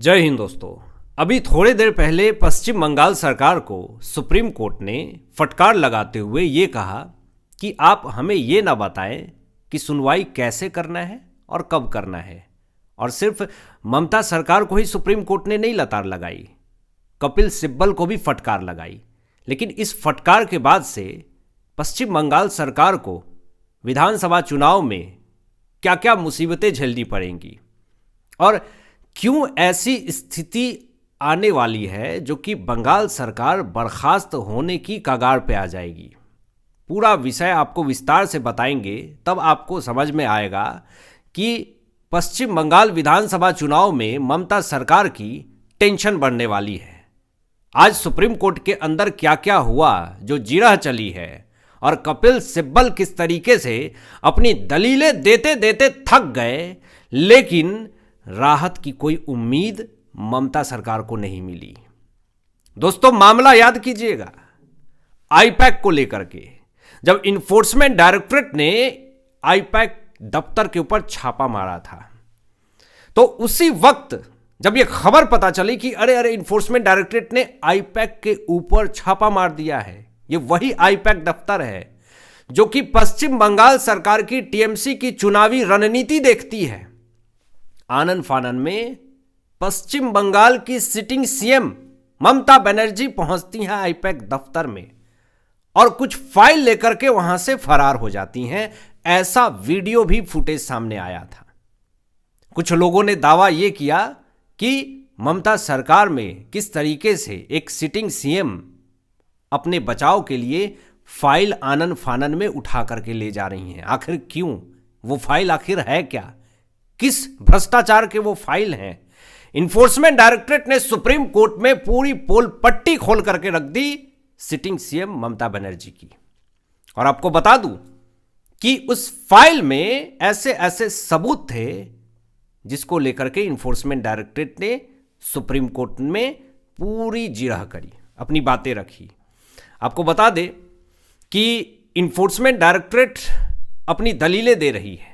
जय हिंद दोस्तों। अभी थोड़ी देर पहले पश्चिम बंगाल सरकार को सुप्रीम कोर्ट ने फटकार लगाते हुए ये कहा कि आप हमें ये ना बताएं कि सुनवाई कैसे करना है और कब करना है। और सिर्फ ममता सरकार को ही सुप्रीम कोर्ट ने नहीं लतार लगाई, कपिल सिब्बल को भी फटकार लगाई। लेकिन इस फटकार के बाद से पश्चिम बंगाल सरकार को विधानसभा चुनाव में क्या क्या मुसीबतें झेलनी पड़ेंगी और क्यों ऐसी स्थिति आने वाली है जो कि बंगाल सरकार बर्खास्त होने की कगार पे आ जाएगी। पूरा विषय आपको विस्तार से बताएंगे, तब आपको समझ में आएगा कि पश्चिम बंगाल विधानसभा चुनाव में ममता सरकार की टेंशन बढ़ने वाली है। आज सुप्रीम कोर्ट के अंदर क्या क्या हुआ जो जिरह चली है और कपिल सिब्बल किस तरीके से अपनी दलीलें देते देते थक गए, लेकिन राहत की कोई उम्मीद ममता सरकार को नहीं मिली। दोस्तों, मामला याद कीजिएगा आईपैक को लेकर के, जब इन्फोर्समेंट डायरेक्टरेट ने आईपैक दफ्तर के ऊपर छापा मारा था, तो उसी वक्त जब यह खबर पता चली कि अरे इन्फोर्समेंट डायरेक्टरेट ने आईपैक के ऊपर छापा मार दिया है, ये वही आईपैक दफ्तर है जो कि पश्चिम बंगाल सरकार की टीएमसी की चुनावी रणनीति देखती है। आनन फानन में पश्चिम बंगाल की सिटिंग सीएम ममता बनर्जी पहुंचती हैं आईपैक दफ्तर में और कुछ फाइल लेकर के वहां से फरार हो जाती हैं। ऐसा वीडियो भी फुटेज सामने आया था। कुछ लोगों ने दावा यह किया कि ममता सरकार में किस तरीके से एक सिटिंग सीएम अपने बचाव के लिए फाइल आनन फानन में उठा करके ले जा रही हैं। आखिर क्यों? वो फाइल आखिर है क्या? किस भ्रष्टाचार के वो फाइल हैं? इन्फोर्समेंट डायरेक्टरेट ने सुप्रीम कोर्ट में पूरी पोल पट्टी खोल करके रख दी सिटिंग सीएम ममता बनर्जी की। और आपको बता दूं कि उस फाइल में ऐसे ऐसे सबूत थे जिसको लेकर के इन्फोर्समेंट डायरेक्टरेट ने सुप्रीम कोर्ट में पूरी जिरह करी, अपनी बातें रखी। आपको बता दे कि इन्फोर्समेंट डायरेक्टरेट अपनी दलीलें दे रही है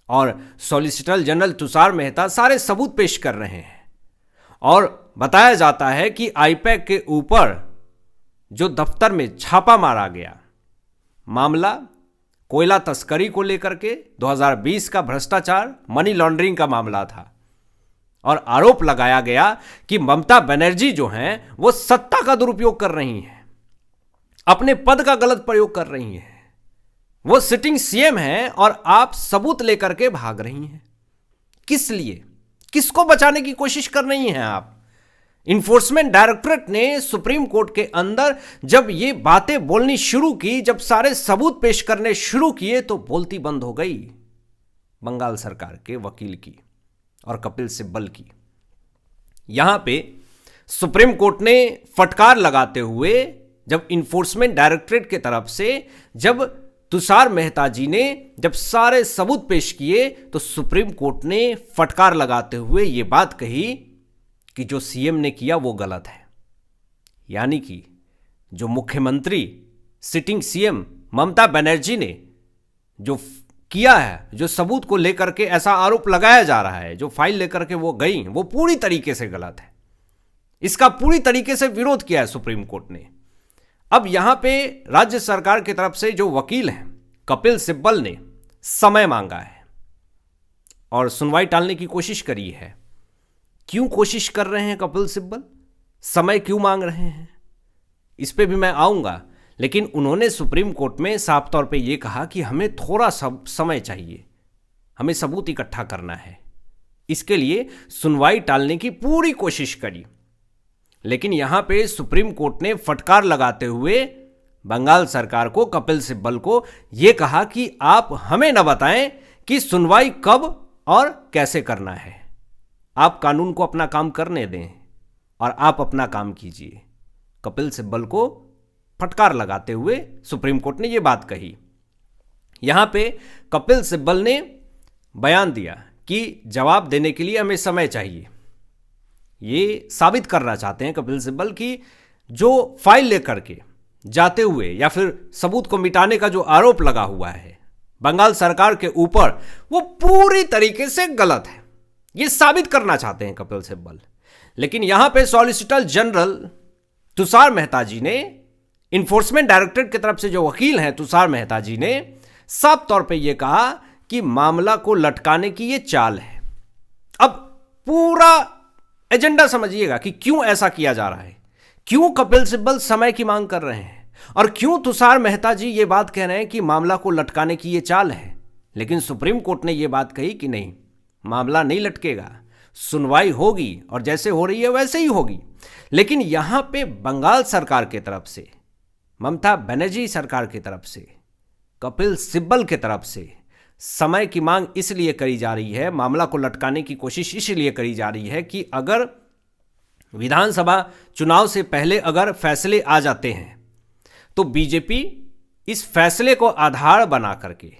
और सॉलिसिटर जनरल तुषार मेहता सारे सबूत पेश कर रहे हैं और बताया जाता है कि आईपैक के ऊपर जो दफ्तर में छापा मारा गया, मामला कोयला तस्करी को लेकर के 2020 का भ्रष्टाचार मनी लॉन्ड्रिंग का मामला था और आरोप लगाया गया कि ममता बनर्जी जो हैं वो सत्ता का दुरुपयोग कर रही हैं, अपने पद का गलत प्रयोग कर रही हैं। वो सिटिंग सीएम है और आप सबूत लेकर के भाग रही हैं। किस लिए? किसको बचाने की कोशिश कर रही हैं आप? इन्फोर्समेंट डायरेक्टरेट ने सुप्रीम कोर्ट के अंदर जब ये बातें बोलनी शुरू की, जब सारे सबूत पेश करने शुरू किए, तो बोलती बंद हो गई बंगाल सरकार के वकील की और कपिल सिब्बल की। यहां पे सुप्रीम कोर्ट ने फटकार लगाते हुए जब इन्फोर्समेंट डायरेक्टरेट की तरफ से जब तुषार मेहता जी ने जब सारे सबूत पेश किए, तो सुप्रीम कोर्ट ने फटकार लगाते हुए यह बात कही कि जो सीएम ने किया वो गलत है। यानी कि जो मुख्यमंत्री सिटिंग सीएम ममता बनर्जी ने जो किया है, जो सबूत को लेकर के ऐसा आरोप लगाया जा रहा है, जो फाइल लेकर के वो गई, वो पूरी तरीके से गलत है। इसका पूरी तरीके से विरोध किया है सुप्रीम कोर्ट ने। अब यहां पे राज्य सरकार की तरफ से जो वकील हैं कपिल सिब्बल ने समय मांगा है और सुनवाई टालने की कोशिश करी है। क्यों कोशिश कर रहे हैं कपिल सिब्बल? समय क्यों मांग रहे हैं? इस पे भी मैं आऊंगा, लेकिन उन्होंने सुप्रीम कोर्ट में साफ तौर पे ये कहा कि हमें थोड़ा समय चाहिए, हमें सबूत इकट्ठा करना है। इसके लिए सुनवाई टालने की पूरी कोशिश करी, लेकिन यहां पे सुप्रीम कोर्ट ने फटकार लगाते हुए बंगाल सरकार को, कपिल सिब्बल को यह कहा कि आप हमें न बताएं कि सुनवाई कब और कैसे करना है। आप कानून को अपना काम करने दें और आप अपना काम कीजिए। कपिल सिब्बल को फटकार लगाते हुए सुप्रीम कोर्ट ने यह बात कही। यहां पे कपिल सिब्बल ने बयान दिया कि जवाब देने के लिए हमें समय चाहिए। ये साबित करना चाहते हैं कपिल सिब्बल कि जो फाइल लेकर के जाते हुए या फिर सबूत को मिटाने का जो आरोप लगा हुआ है बंगाल सरकार के ऊपर, वो पूरी तरीके से गलत है। ये साबित करना चाहते हैं कपिल सिब्बल। लेकिन यहां पे सॉलिसिटर जनरल तुषार मेहता जी ने, इन्फोर्समेंट डायरेक्टरेट की तरफ से जो वकील हैं तुषार मेहता जी ने, साफ तौर पे ये कहा कि मामला को लटकाने की ये चाल है। अब पूरा एजेंडा समझिएगा कि क्यों ऐसा किया जा रहा है, क्यों कपिल सिब्बल समय की मांग कर रहे हैं और क्यों तुषार मेहता जी ये बात कह रहे हैं कि मामला को लटकाने की ये चाल है। लेकिन सुप्रीम कोर्ट ने ये बात कही कि नहीं, मामला नहीं लटकेगा, सुनवाई होगी और जैसे हो रही है वैसे ही होगी। लेकिन यहां पे बंगाल सरकार की तरफ से, ममता बनर्जी सरकार की तरफ से, कपिल सिब्बल की तरफ से समय की मांग इसलिए करी जा रही है, मामला को लटकाने की कोशिश इसलिए करी जा रही है कि अगर विधानसभा चुनाव से पहले अगर फैसले आ जाते हैं तो बीजेपी इस फैसले को आधार बना करके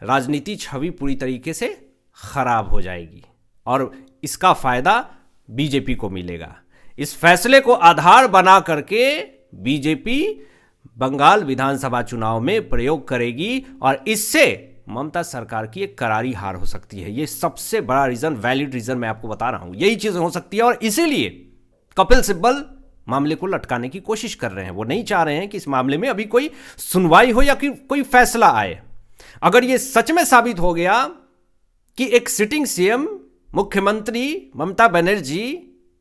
राजनीति छवि पूरी तरीके से खराब हो जाएगी और इसका फायदा बीजेपी को मिलेगा। इस फैसले को आधार बना करके बीजेपी बंगाल विधानसभा चुनाव में प्रयोग करेगी और इससे ममता सरकार की एक करारी हार हो सकती है। ये सबसे बड़ा रीजन, वैलिड रीजन मैं आपको बता रहा हूं, यही चीज हो सकती है और इसीलिए कपिल सिब्बल मामले को लटकाने की कोशिश कर रहे हैं। वो नहीं चाह रहे हैं कि इस मामले में अभी कोई सुनवाई हो या कोई फैसला आए। अगर ये सच में साबित हो गया कि एक सिटिंग सीएम मुख्यमंत्री ममता बनर्जी,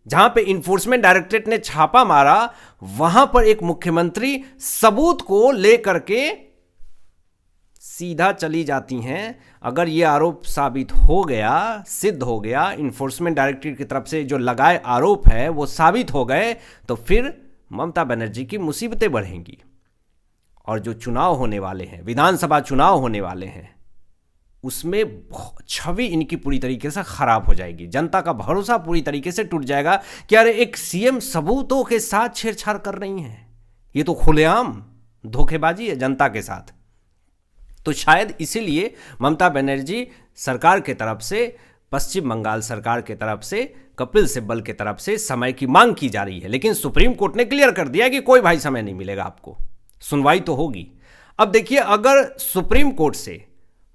जहां पे इन्फोर्समेंट डायरेक्टरेट ने छापा मारा, वहां पर एक मुख्यमंत्री सबूत को लेकर के सीधा चली जाती हैं, अगर ये आरोप साबित हो गया, सिद्ध हो गया, इन्फोर्समेंट डायरेक्टरेट की तरफ से जो लगाए आरोप है वो साबित हो गए, तो फिर ममता बनर्जी की मुसीबतें बढ़ेंगी और जो चुनाव होने वाले हैं, विधानसभा चुनाव होने वाले हैं, उसमें छवि इनकी पूरी तरीके से खराब हो जाएगी। जनता का भरोसा पूरी तरीके से टूट जाएगा कि अरे एक सीएम सबूतों के साथ छेड़छाड़ कर रही हैं, ये तो खुलेआम धोखेबाजी है जनता के साथ। तो शायद इसीलिए ममता बनर्जी सरकार के तरफ से, पश्चिम बंगाल सरकार के तरफ से, कपिल सिब्बल के तरफ से समय की मांग की जा रही है। लेकिन सुप्रीम कोर्ट ने क्लियर कर दिया कि कोई भाई समय नहीं मिलेगा आपको, सुनवाई तो होगी। अब देखिए, अगर सुप्रीम कोर्ट से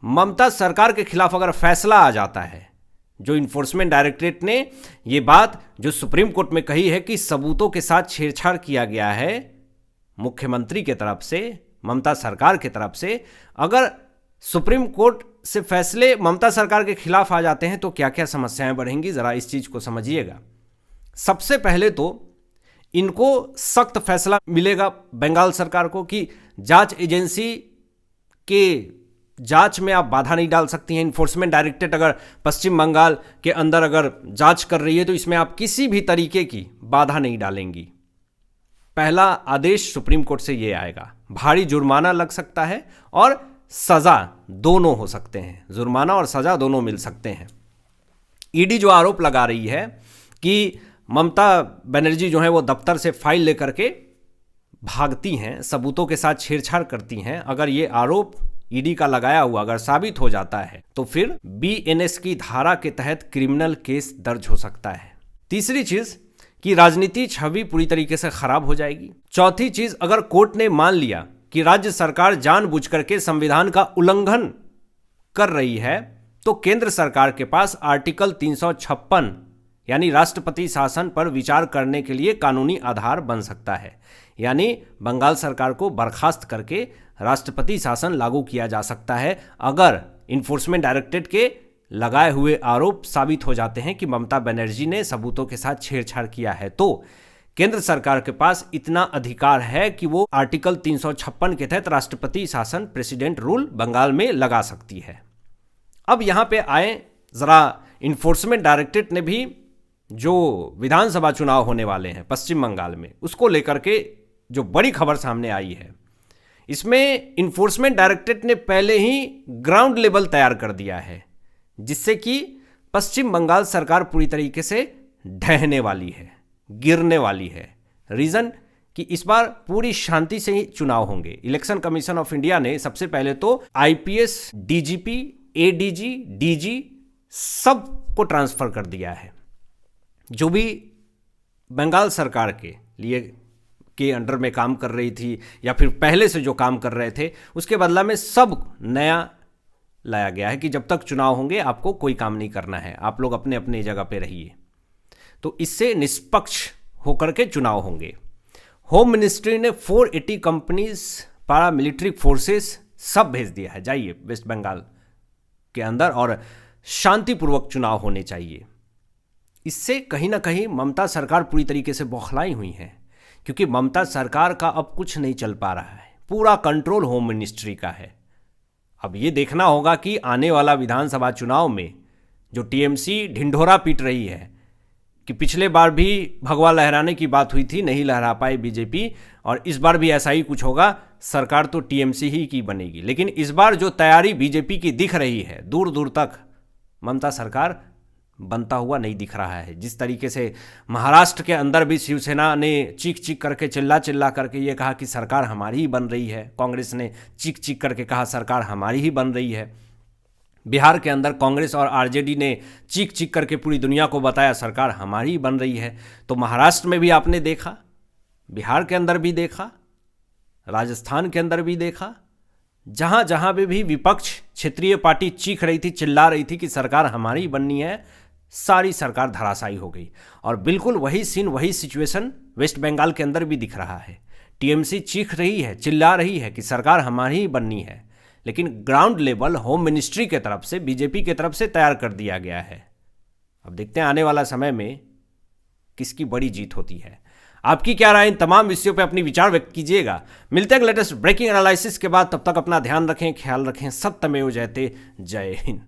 ममता सरकार के खिलाफ अगर फैसला आ जाता है, जो इन्फोर्समेंट डायरेक्टरेट ने ये बात जो सुप्रीम कोर्ट में कही है कि सबूतों के साथ छेड़छाड़ किया गया है मुख्यमंत्री के तरफ से, ममता सरकार की तरफ से, अगर सुप्रीम कोर्ट से फैसले ममता सरकार के खिलाफ आ जाते हैं तो क्या क्या समस्याएं बढ़ेंगी, जरा इस चीज को समझिएगा। सबसे पहले तो इनको सख्त फैसला मिलेगा बंगाल सरकार को कि जांच एजेंसी के जांच में आप बाधा नहीं डाल सकती हैं। इन्फोर्समेंट डायरेक्टरेट अगर पश्चिम बंगाल के अंदर अगर जांच कर रही है तो इसमें आप किसी भी तरीके की बाधा नहीं डालेंगी। पहला आदेश सुप्रीम कोर्ट से ये आएगा। भारी जुर्माना लग सकता है और सजा दोनों हो सकते हैं, जुर्माना और सजा दोनों मिल सकते हैं। ईडी जो आरोप लगा रही है कि ममता बनर्जी जो है वो दफ्तर से फाइल लेकर के भागती हैं, सबूतों के साथ छेड़छाड़ करती हैं, अगर ये आरोप ईडी का लगाया हुआ अगर साबित हो जाता है तो फिर बीएनएस की धारा के तहत क्रिमिनल केस दर्ज हो सकता है। तीसरी चीज कि राजनीति छवि पूरी तरीके से खराब हो जाएगी। चौथी चीज, अगर कोर्ट ने मान लिया कि राज्य सरकार जानबूझकर के संविधान का उल्लंघन कर रही है तो केंद्र सरकार के पास आर्टिकल 356 यानी राष्ट्रपति शासन पर विचार करने के लिए कानूनी आधार बन सकता है। यानी बंगाल सरकार को बर्खास्त करके राष्ट्रपति शासन लागू किया जा सकता है अगर इन्फोर्समेंट डायरेक्टरेट के लगाए हुए आरोप साबित हो जाते हैं कि ममता बनर्जी ने सबूतों के साथ छेड़छाड़ किया है। तो केंद्र सरकार के पास इतना अधिकार है कि वो आर्टिकल 356 के तहत राष्ट्रपति शासन, प्रेसिडेंट रूल बंगाल में लगा सकती है। अब यहां पे आए जरा, इन्फोर्समेंट डायरेक्टरेट ने भी जो विधानसभा चुनाव होने वाले हैं पश्चिम बंगाल में, उसको लेकर के जो बड़ी खबर सामने आई है, इसमें इन्फोर्समेंट डायरेक्टरेट ने पहले ही ग्राउंड लेवल तैयार कर दिया है जिससे कि पश्चिम बंगाल सरकार पूरी तरीके से ढहने वाली है, गिरने वाली है। रीजन कि इस बार पूरी शांति से ही चुनाव होंगे। इलेक्शन कमीशन ऑफ इंडिया ने सबसे पहले तो आईपीएस, डीजीपी, एडीजी, डीजी सबको ट्रांसफर कर दिया है। जो भी बंगाल सरकार के लिए के अंडर में काम कर रही थी या फिर पहले से जो काम कर रहे थे, उसके बदला में सब नया लाया गया है कि जब तक चुनाव होंगे आपको कोई काम नहीं करना है, आप लोग अपने अपने जगह पे रहिए। तो इससे निष्पक्ष होकर के चुनाव होंगे। होम मिनिस्ट्री ने 480 कंपनीज, पैरामिलिट्री फोर्सेस सब भेज दिया है, जाइए वेस्ट बंगाल के अंदर और शांतिपूर्वक चुनाव होने चाहिए। इससे कहीं ना कहीं ममता सरकार पूरी तरीके से बौखलाई हुई है, क्योंकि ममता सरकार का अब कुछ नहीं चल पा रहा है, पूरा कंट्रोल होम मिनिस्ट्री का है। अब ये देखना होगा कि आने वाला विधानसभा चुनाव में जो टीएमसी ढिंढोरा पीट रही है कि पिछले बार भी भगवा लहराने की बात हुई थी, नहीं लहरा पाई बीजेपी, और इस बार भी ऐसा ही कुछ होगा, सरकार तो टीएमसी ही की बनेगी। लेकिन इस बार जो तैयारी बीजेपी की दिख रही है, दूर दूर तक ममता सरकार बनता हुआ नहीं दिख रहा है। जिस तरीके से महाराष्ट्र के अंदर भी शिवसेना ने चीख चीख करके, चिल्ला चिल्ला करके ये कहा कि सरकार हमारी ही बन रही है, कांग्रेस ने चीख चीख करके कहा सरकार हमारी ही बन रही है। बिहार के अंदर कांग्रेस और आरजेडी ने चीख चीख करके पूरी दुनिया को बताया सरकार हमारी ही बन रही है। तो महाराष्ट्र में भी आपने देखा, बिहार के अंदर भी देखा, राजस्थान के अंदर भी देखा, जहां जहां भी विपक्ष, क्षेत्रीय पार्टी चीख रही थी, चिल्ला रही थी कि सरकार हमारी ही बननी है, सारी सरकार धराशायी हो गई। और बिल्कुल वही सीन, वही सिचुएशन वेस्ट बंगाल के अंदर भी दिख रहा है। टीएमसी चीख रही है, चिल्ला रही है कि सरकार हमारी ही बननी है, लेकिन ग्राउंड लेवल होम मिनिस्ट्री के तरफ से, बीजेपी के तरफ से तैयार कर दिया गया है। अब देखते हैं आने वाला समय में किसकी बड़ी जीत होती है। आपकी क्या राय, इन तमाम विषयों पर अपनी विचार व्यक्त कीजिएगा। मिलते हैं लेटेस्ट ब्रेकिंग एनालिसिस के बाद, तब तक अपना ध्यान रखें, ख्याल रखें। सत्यमेव जयते। जय हिंद।